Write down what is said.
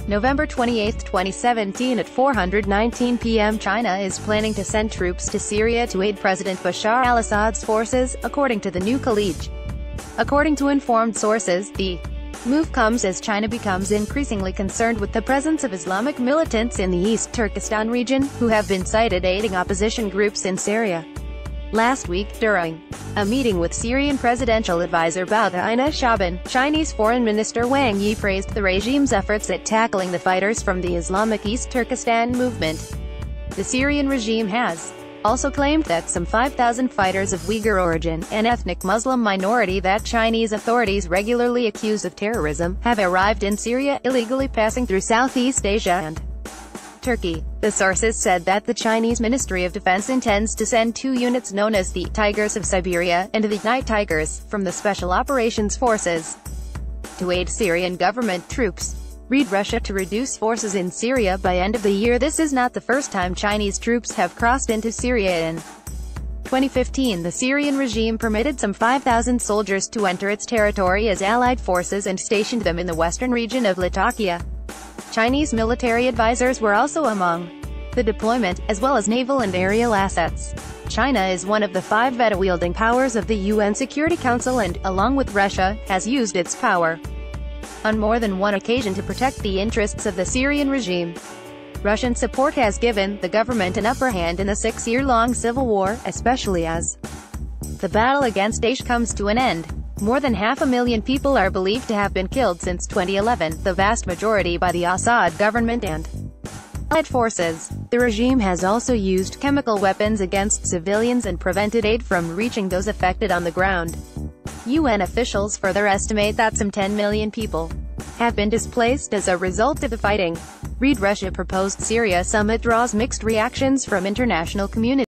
November 28, 2017 at 4:19 p.m. China is planning to send troops to Syria to aid President Bashar al-Assad's forces, according to the New Khaleej. According to informed sources, the move comes as China becomes increasingly concerned with the presence of Islamic militants in the East Turkestan region, who have been cited aiding opposition groups in Syria. Last week, during a meeting with Syrian presidential advisor Aina Shaban, Chinese Foreign Minister Wang Yi praised the regime's efforts at tackling the fighters from the Islamic East Turkestan movement. The Syrian regime has also claimed that some 5,000 fighters of Uyghur origin, an ethnic Muslim minority that Chinese authorities regularly accuse of terrorism, have arrived in Syria, illegally passing through Southeast Asia and Turkey. The sources said that the Chinese Ministry of Defense intends to send 2 units known as the Tigers of Siberia and the Night Tigers from the Special Operations Forces to aid Syrian government troops. Read Russia to reduce forces in Syria by end of the year. This is not the first time Chinese troops have crossed into Syria. In 2015, the Syrian regime permitted some 5,000 soldiers to enter its territory as allied forces and stationed them in the western region of Latakia. Chinese military advisors were also among the deployment, as well as naval and aerial assets. China is one of the 5 veto-wielding powers of the UN Security Council and, along with Russia, has used its power on more than one occasion to protect the interests of the Syrian regime. Russian support has given the government an upper hand in the 6-year-long civil war, especially as the battle against Daesh comes to an end. More than 500,000 people are believed to have been killed since 2011, the vast majority by the Assad government and allied forces. The regime has also used chemical weapons against civilians and prevented aid from reaching those affected on the ground. UN officials further estimate that some 10 million people have been displaced as a result of the fighting. Read Russia proposed Syria summit draws mixed reactions from international community.